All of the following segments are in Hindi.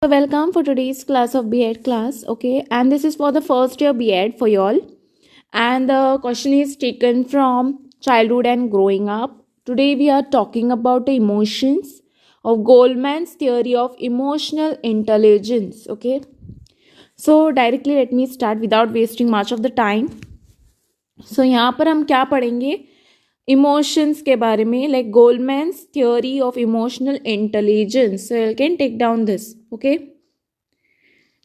So welcome for today's class of B.Ed class. Okay, and this is for the first year B.Ed for y'all. And the question is taken from childhood and growing up. Today we are talking about the emotions of Goldman's theory of emotional intelligence. Okay, so directly let me start without wasting much of the time. So यहाँ पर हम क्या पढ़ेंगे, इमोशंस के बारे में, like Goldman's theory of emotional intelligence. So you can take down this. Okay,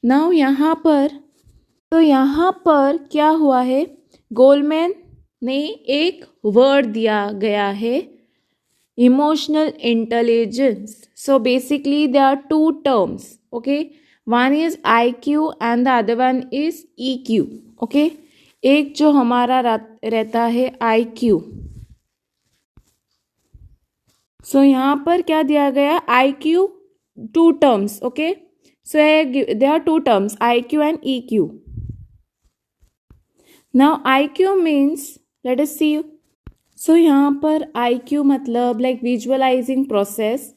now यहाँ पर क्या हुआ है, गोल्डमैन ने एक वर्ड दिया गया है, emotional intelligence. So basically they are two terms. Okay, one is IQ and the other one is EQ. Okay, एक जो हमारा रहता है IQ. सो यहाँ पर क्या दिया गया, IQ two terms. Okay, so there are two terms, IQ and EQ. Now IQ means, let us see. So यहाँ पर IQ मतलब like visualizing process.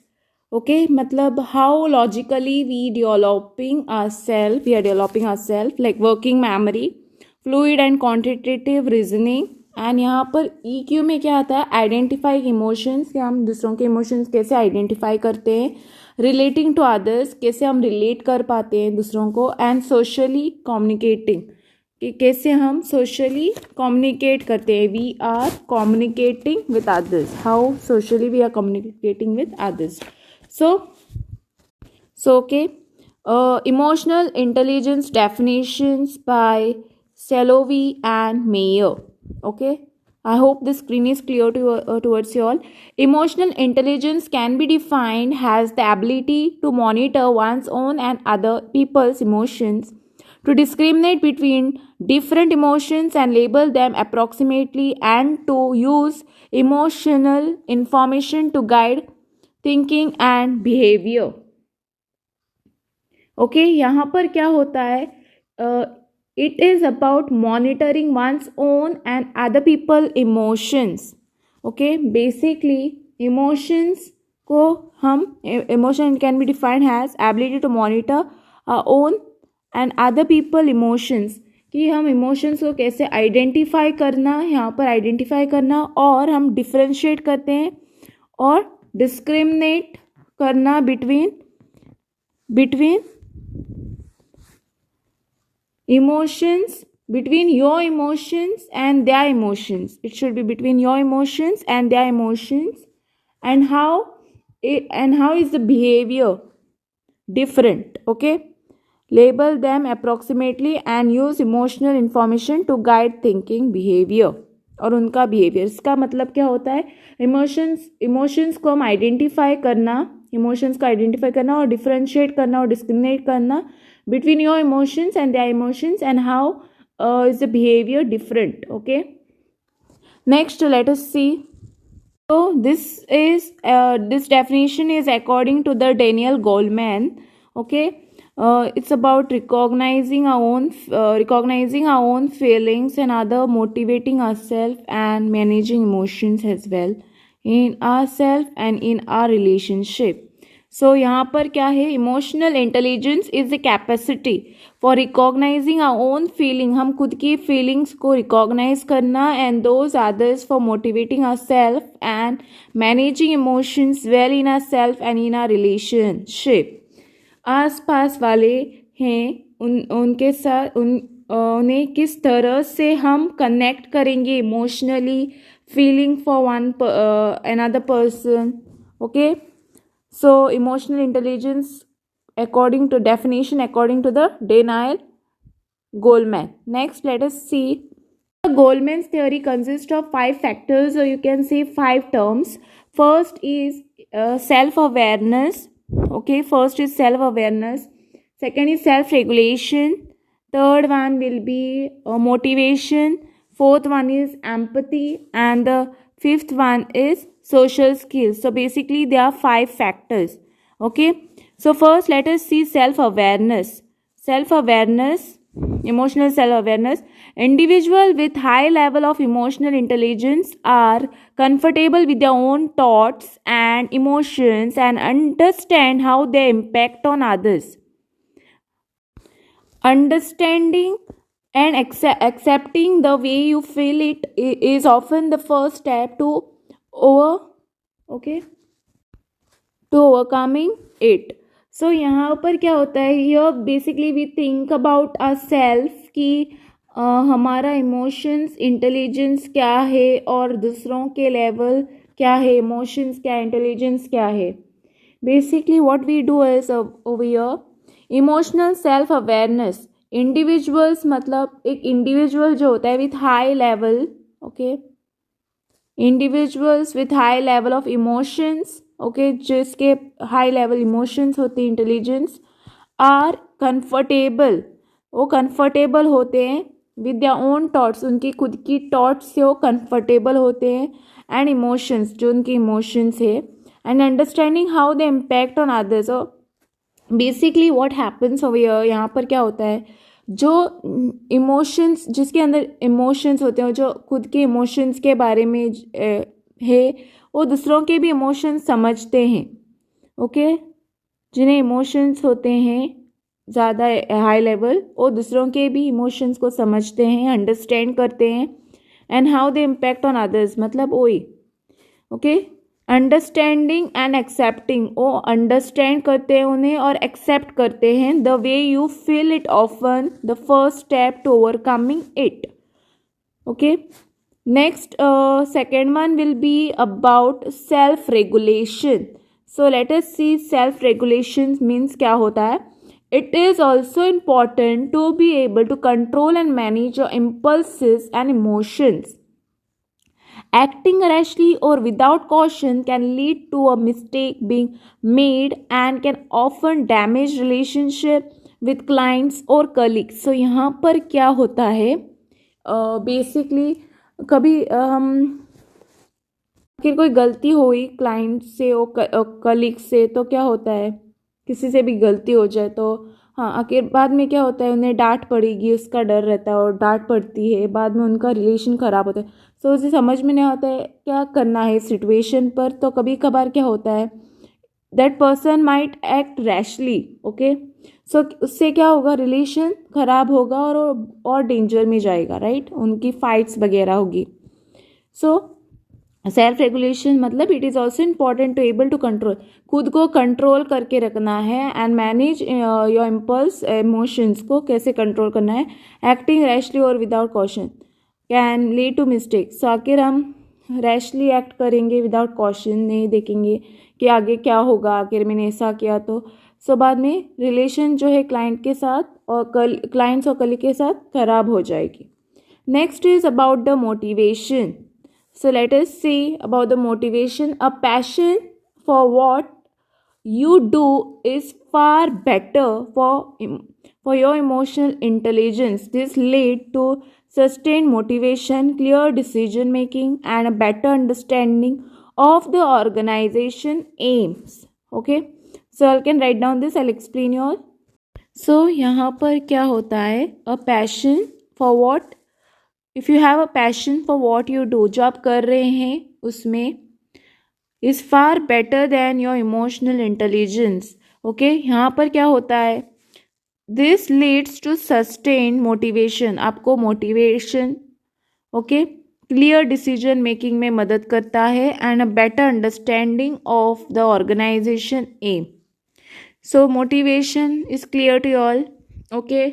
Okay, मतलब how logically we are developing ourselves, like working memory, fluid and quantitative reasoning. And यहाँ पर EQ में क्या आता है, आइडेंटिफाई इमोशंस, कि हम दूसरों के इमोशंस कैसे आइडेंटिफाई करते हैं, रिलेटिंग टू अदर्स, कैसे हम रिलेट कर पाते हैं दूसरों को, एंड सोशली कम्युनिकेटिंग, कि कैसे हम सोशली कम्युनिकेट करते हैं, we are communicating with others, how socially we are communicating with others. So okay, emotional intelligence definitions by Salovey and Mayer. Okay, I hope the screen is clear towards you all. Emotional intelligence can be defined as the ability to monitor one's own and other people's emotions, to discriminate between different emotions and label them approximately, and to use emotional information to guide thinking and behavior. Okay, यहाँ पर क्या होता है, it is about monitoring one's own and other people emotions. Okay, basically emotions को हम, emotion can be defined as ability to monitor our own and other people emotions, कि हम emotions को कैसे आइडेंटिफाई करना, यहाँ पर आइडेंटिफाई करना, और हम डिफ्रेंशिएट करते हैं और डिस्क्रिमिनेट करना between emotions, between your emotions and their emotions. It should be between your emotions and their emotions, and how is the behavior different. Okay, label them approximately and use emotional information to guide thinking, behavior और उनका बिहेवियर. इसका मतलब क्या होता है, इमोशंस को हम आइडेंटिफाई करना, इमोशंस को आइडेंटिफाई करना और डिफरेंशिएट करना और डिस्क्रिमिनेट करना between your emotions and their emotions, and how is the behavior different. Okay, next let us see. So this definition is according to the Daniel Goleman. Okay, it's about recognizing our own feelings and other, motivating ourselves and managing emotions as well in ourselves and in our relationship. सो यहाँ पर क्या है, emotional intelligence is the capacity for recognising our own feeling, हम खुद की फीलिंग्स को रिकॉग्नाइज करना, and those others for motivating our self and managing emotions well in our self and in our relationship. आस पास वाले हैं उनके साथ उन्हें किस तरह से हम कनेक्ट करेंगे emotionally, feeling for one another person. Okay, so emotional intelligence according to definition, according to the Daniel Goleman. Next let us see. The Goleman's theory consists of 5 factors, or you can say 5 terms. First is self-awareness. Okay, first is self-awareness. Second is self-regulation. Third one will be motivation. Fourth one is empathy, and the fifth one is social skills. So basically there are 5 factors. Okay, so first let us see self-awareness. Emotional self-awareness. Individuals with high level of emotional intelligence are comfortable with their own thoughts and emotions and understand how they impact on others. Understanding and accepting the way you feel it is often the first step to over okay to overcoming it. So यहाँ पर क्या होता है, ये basically we think about a self कि हमारा इमोशंस इंटेलिजेंस क्या है और दूसरों के लेवल क्या है, इमोशंस क्या है, इंटेलिजेंस क्या है. Basically what we do is over here emotional self awareness. Individuals मतलब एक इंडिविजुअल जो होता है with high level, okay, individuals with high level of emotions, okay, जिसके हाई लेवल इमोशंस होते हैं, इंटेलिजेंस, आर कंफर्टेबल, वो कंफर्टेबल होते हैं विद देयर ओन थॉट्स, उनकी खुद की थॉट्स से वो कंफर्टेबल होते हैं, एंड इमोशंस, जो उनके इमोशंस है, and understanding how they impact on others. Basically what happens over here, यहाँ पर क्या होता है, जो इमोशंस, जिसके अंदर इमोशंस होते हैं, जो खुद के इमोशंस के बारे में है, वो दूसरों के भी इमोशंस समझते हैं, ओके, जिन्हें इमोशंस होते हैं ज़्यादा हाई लेवल, वो दूसरों के भी इमोशंस को समझते हैं, अंडरस्टैंड करते हैं, and how they impact on others, मतलब वही, ओके. अंडरस्टैंडिंग एंड एक्सेप्टिंग, वो अंडरस्टैंड करते हैं उन्हें और एक्सेप्ट करते हैं. The way you feel it often the first step to overcoming it, okay. Next second one will be about self regulation. So let us see self regulation means क्या होता है. It is also important to be able to control and manage your impulses and emotions. Acting rashly or without caution can lead to a mistake being made and can often damage relationship with clients or colleagues. So यहाँ पर क्या होता है, बेसिकली कभी हम फिर कोई गलती हुई क्लाइंट से और कलीग से, तो क्या होता है, किसी से भी गलती हो जाए तो हाँ, आखिर बाद में क्या होता है, उन्हें डांट पड़ेगी उसका डर रहता है, और डांट पड़ती है, बाद में उनका रिलेशन ख़राब होता है. सो उसे समझ में नहीं आता है क्या करना है सिचुएशन पर. तो कभी कभार क्या होता है, that person might act rashly, okay. So उससे क्या होगा, रिलेशन ख़राब होगा और डेंजर में जाएगा, राइट, उनकी फाइट्स वगैरह होगी. सो सेल्फ रेगुलेशन मतलब it is also important to able to control, खुद को कंट्रोल करके रखना है, and manage your impulse, emotions को कैसे कंट्रोल करना है. एक्टिंग रैशली और without caution can lead to mistakes. So आखिर हम रैशली एक्ट करेंगे विदाउट कॉशन, नहीं देखेंगे कि आगे क्या होगा, आखिर मैंने ऐसा किया तो सो बाद में रिलेशन जो है क्लाइंट के साथ और क्लाइंट्स और कलीग के साथ खराब हो जाएगी. Next is about the motivation. So let us see about the motivation. A passion for what you do is far better for your emotional intelligence. This lead to sustained motivation, clear decision making, and a better understanding of the organization aims. Okay, so I can write down this. I'll explain you all. So यहाँ पर क्या होता है, a passion for what, if you have a passion for what you do, जो आप कर रहे हैं उसमें, is far better than your emotional intelligence, okay. यहाँ पर क्या होता है, this leads to sustain motivation, आपको motivation, okay, clear decision making में मदद करता है, and a better understanding of the organisation um. So motivation is clear to all, okay.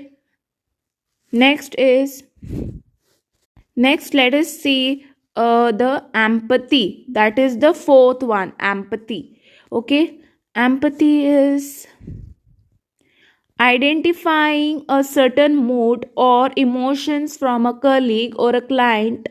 Next, let us see the empathy. That is the fourth one, empathy. Okay, empathy is identifying a certain mood or emotions from a colleague or a client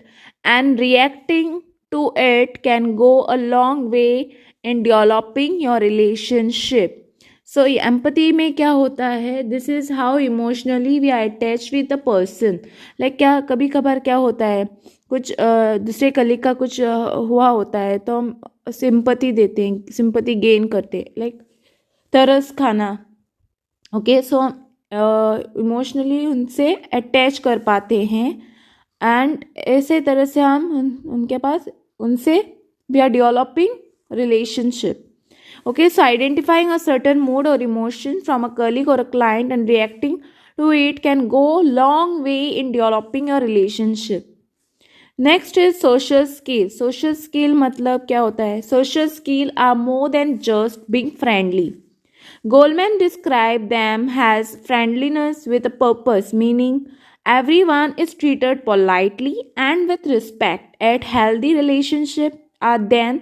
and reacting to it can go a long way in developing your relationship. So empathy में क्या होता है, this is how emotionally we are attach with the person. Like क्या कभी कभार क्या होता है, कुछ दूसरे कलीग का कुछ हुआ होता है तो हम सिंपैथी देते हैं, सिंपैथी गेन करते हैं, लाइक तरस खाना, ओके. सो इमोशनली उनसे अटैच कर पाते हैं, एंड ऐसे तरह से हम उनके पास उनसे we are developing relationship. Okay, so identifying a certain mood or emotion from a colleague or a client and reacting to it can go long way in developing a relationship. Next is social skill. Social skill मतलब क्या होता है? Social skill are more than just being friendly. Goldman described them as friendliness with a purpose, meaning everyone is treated politely and with respect. At healthy relationships are then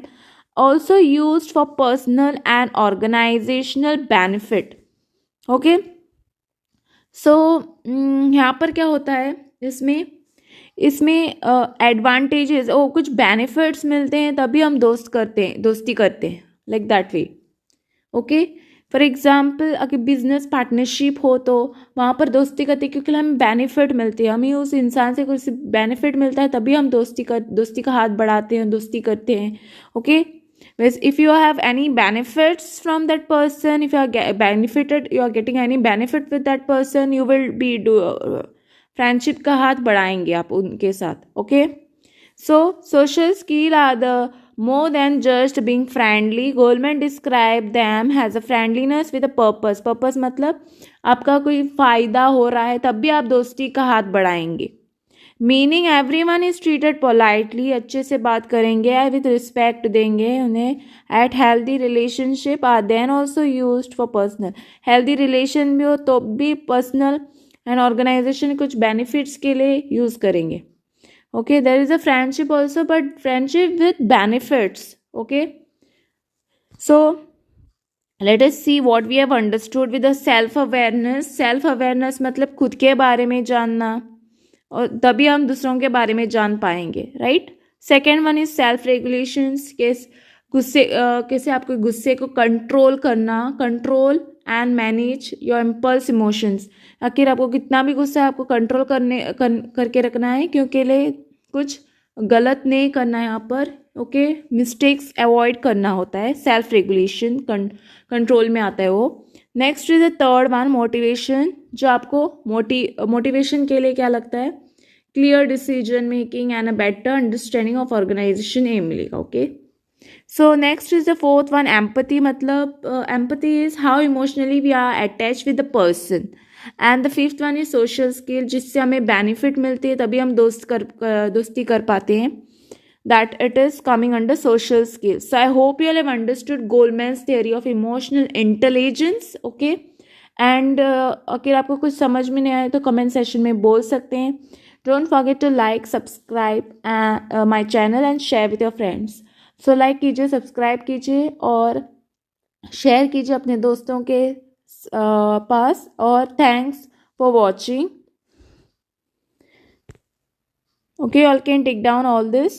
also used for personal and organizational benefit. Okay. So यहाँ पर क्या होता है? इसमें एडवांटेजेस कुछ बेनिफिट्स मिलते हैं तभी हम दोस्ती करते हैं, like that way. Okay. For example अगर बिजनेस पार्टनरशिप हो तो वहाँ पर दोस्ती करते हैं क्योंकि हमें बेनिफिट मिलती है, हमें उस इंसान से कुछ बेनिफिट मिलता है तभी हम दोस्ती का हाथ बढ़ाते हैं, दोस्ती करते हैं. Okay. If you have any benefits from that person, if you are benefited, you are getting any benefit with that person, you will be friendship का हाथ बढ़ाएंगे आप उनके साथ. Okay. So social skill are the more than just being friendly. Goldman described them as a friendliness with a purpose. Purpose मतलब आपका कोई फ़ायदा हो रहा है तब भी आप दोस्ती का हाथ बढ़ाएंगे. Meaning everyone is treated politely. अच्छे से बात करेंगे, with respect देंगे उन्हें. At healthy relationship are then also used for personal. Healthy relation भी हो तो भी personal and organization कुछ benefits के लिए use करेंगे. Okay, there is a friendship also, but friendship with benefits. Okay, so let us see what we have understood with the self awareness. Self awareness मतलब खुद के बारे में जानना, और तभी हम दूसरों के बारे में जान पाएंगे, right? Second one is self regulations. कैसे आपको गुस्से को कंट्रोल करना, control and manage your impulse emotions. आखिर आपको कितना भी गुस्सा है आपको कंट्रोल करके रखना है क्योंकि लिए कुछ गलत नहीं करना है यहाँ पर. ओके. मिस्टेक्स अवॉइड करना होता है. सेल्फ रेगुलेशन कंट्रोल में आता है वो. Next is the third one, motivation. जो आपको मोटिवेशन के लिए क्या लगता है? Clear decision making and a better understanding of organisation um मिलेगा. Okay. So next is the fourth one, empathy. मतलब empathy is how emotionally we are attach with the person. And the fifth one is social skill, जिससे हमें बेनिफिट मिलती है तभी हम दोस्ती कर पाते हैं. That it is coming under social skill. So I hope you have understood Goldman's theory of emotional intelligence. Okay. And अगर आपको कुछ समझ में नहीं आया तो कमेंट सेक्शन में बोल सकते हैं. Don't forget to like, subscribe my channel and share with your friends. So like कीजिए, सब्सक्राइब कीजिए और शेयर कीजिए अपने दोस्तों के पास. और thanks for watching. Okay, you all can take down all this.